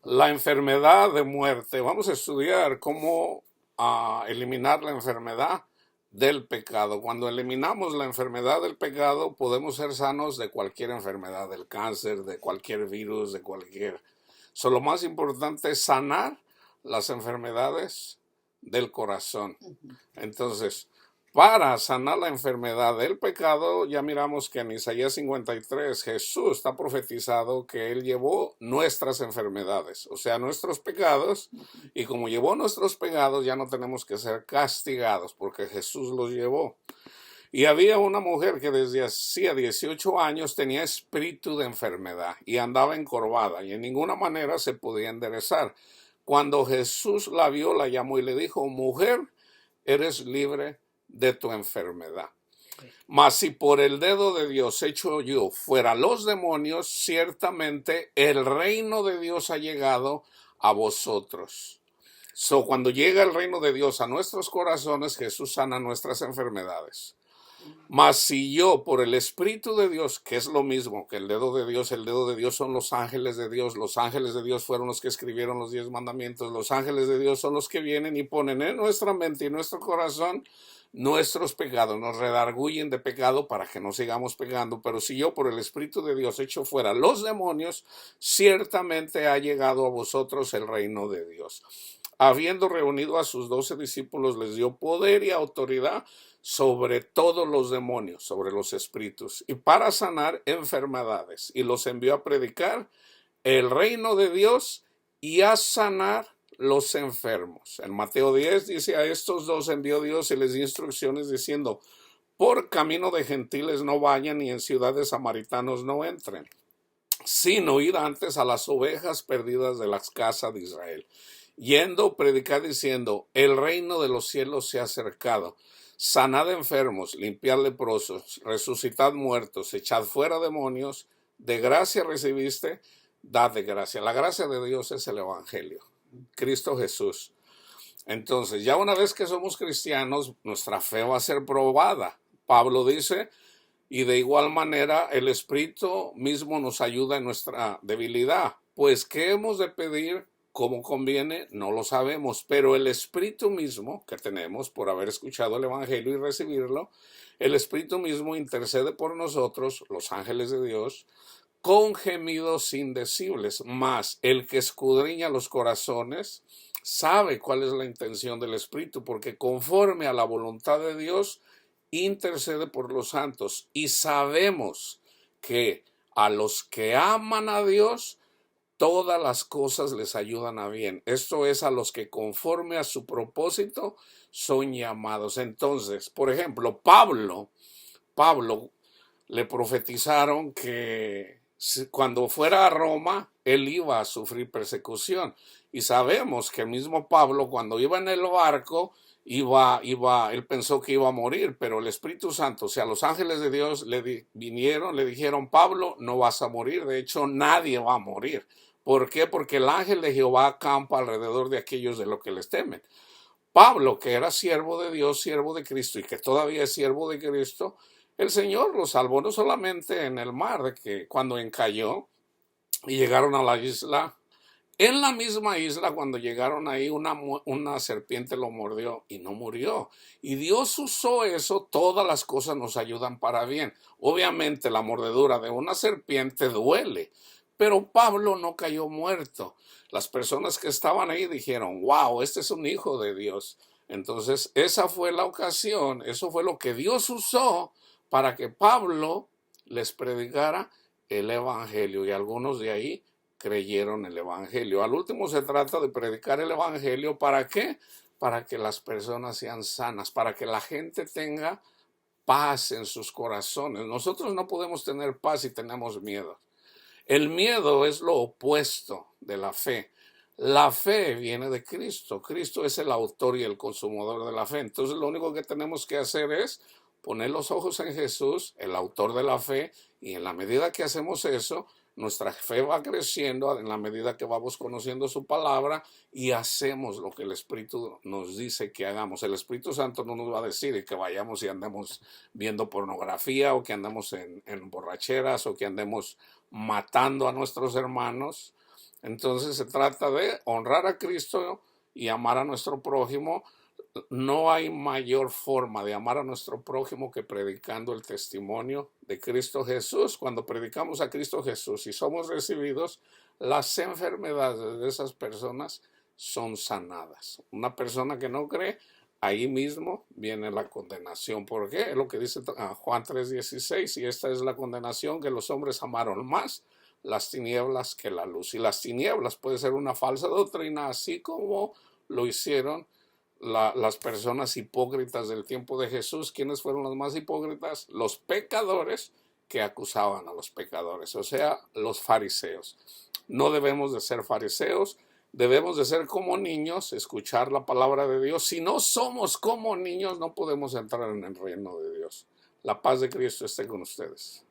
La enfermedad de muerte. Vamos a estudiar cómo eliminar la enfermedad del pecado. Cuando eliminamos la enfermedad del pecado, podemos ser sanos de cualquier enfermedad, del cáncer, de cualquier virus, de cualquier. Lo más importante es sanar las enfermedades del corazón. Entonces, para sanar la enfermedad del pecado, ya miramos que en Isaías 53 Jesús está profetizado que Él llevó nuestras enfermedades, o sea, nuestros pecados, y como llevó nuestros pecados, ya no tenemos que ser castigados porque Jesús los llevó. Y había una mujer que desde hacía 18 años tenía espíritu de enfermedad y andaba encorvada y en ninguna manera se podía enderezar. Cuando Jesús la vio, la llamó y le dijo: mujer, eres libre de tu enfermedad. Mas si por el dedo de Dios echo yo fuera los demonios, ciertamente el reino de Dios ha llegado a vosotros. Cuando llega el reino de Dios a nuestros corazones, Jesús sana nuestras enfermedades. Mas si yo, por el Espíritu de Dios, que es lo mismo que el dedo de Dios son los ángeles de Dios fueron los que escribieron los 10 mandamientos, los ángeles de Dios son los que vienen y ponen en nuestra mente y nuestro corazón nuestros pecados, nos redarguyen de pecado para que no sigamos pecando. Pero si yo, por el Espíritu de Dios, echo fuera los demonios, ciertamente ha llegado a vosotros el reino de Dios. Habiendo reunido a sus 12 discípulos, les dio poder y autoridad sobre todos los demonios, sobre los espíritus, y para sanar enfermedades, y los envió a predicar el reino de Dios y a sanar los enfermos. En Mateo 10 dice: a estos dos envió Dios y les dio instrucciones diciendo: por camino de gentiles no vayan, y en ciudades samaritanos no entren, sino ir antes a las ovejas perdidas de las casas de Israel. Yendo, predicar diciendo: el reino de los cielos se ha acercado. Sanad enfermos, limpiad leprosos, resucitad muertos, echad fuera demonios. De gracia recibiste, dad de gracia. La gracia de Dios es el Evangelio, Cristo Jesús. Entonces, ya una vez que somos cristianos, nuestra fe va a ser probada. Pablo dice: y de igual manera el Espíritu mismo nos ayuda en nuestra debilidad. Pues, ¿qué hemos de pedir como conviene? No lo sabemos, pero el Espíritu mismo que tenemos por haber escuchado el Evangelio y recibirlo, el Espíritu mismo intercede por nosotros, los ángeles de Dios, con gemidos indecibles. Mas el que escudriña los corazones sabe cuál es la intención del Espíritu, porque conforme a la voluntad de Dios intercede por los santos. Y sabemos que a los que aman a Dios, todas las cosas les ayudan a bien. Esto es, a los que conforme a su propósito son llamados. Entonces, por ejemplo, Pablo le profetizaron que cuando fuera a Roma, él iba a sufrir persecución. Y sabemos que el mismo Pablo, cuando iba en el barco, él pensó que iba a morir, pero el Espíritu Santo, o sea, los ángeles de Dios vinieron, le dijeron: Pablo, no vas a morir, de hecho nadie va a morir. ¿Por qué? Porque el ángel de Jehová acampa alrededor de aquellos de los que les temen. Pablo, que era siervo de Dios, siervo de Cristo, y que todavía es siervo de Cristo, el Señor lo salvó no solamente en el mar, de que cuando encalló y llegaron a la isla, en la misma isla, cuando llegaron ahí, una serpiente lo mordió y no murió. Y Dios usó eso. Todas las cosas nos ayudan para bien. Obviamente la mordedura de una serpiente duele, pero Pablo no cayó muerto. Las personas que estaban ahí dijeron: wow, este es un hijo de Dios. Entonces esa fue la ocasión, eso fue lo que Dios usó para que Pablo les predicara el Evangelio, y algunos de ahí creyeron el Evangelio. Al último se trata de predicar el Evangelio. ¿Para qué? Para que las personas sean sanas, para que la gente tenga paz en sus corazones. Nosotros no podemos tener paz si tenemos miedo. El miedo es lo opuesto de la fe. La fe viene de Cristo. Cristo es el autor y el consumador de la fe. Entonces lo único que tenemos que hacer es poner los ojos en Jesús, el autor de la fe, y en la medida que hacemos eso, nuestra fe va creciendo en la medida que vamos conociendo su palabra y hacemos lo que el Espíritu nos dice que hagamos. El Espíritu Santo no nos va a decir que vayamos y andemos viendo pornografía, o que andemos en borracheras, o que andemos matando a nuestros hermanos. Entonces se trata de honrar a Cristo y amar a nuestro prójimo. No hay mayor forma de amar a nuestro prójimo que predicando el testimonio de Cristo Jesús. Cuando predicamos a Cristo Jesús y somos recibidos, las enfermedades de esas personas son sanadas. Una persona que no cree, ahí mismo viene la condenación. ¿Por qué? Es lo que dice Juan 3:16, y esta es la condenación, que los hombres amaron más las tinieblas que la luz. Y las tinieblas puede ser una falsa doctrina, así como lo hicieron las personas hipócritas del tiempo de Jesús. ¿Quiénes fueron los más hipócritas? Los pecadores que acusaban a los pecadores, o sea, los fariseos. No debemos de ser fariseos, debemos de ser como niños, escuchar la palabra de Dios. Si no somos como niños, no podemos entrar en el reino de Dios. La paz de Cristo esté con ustedes.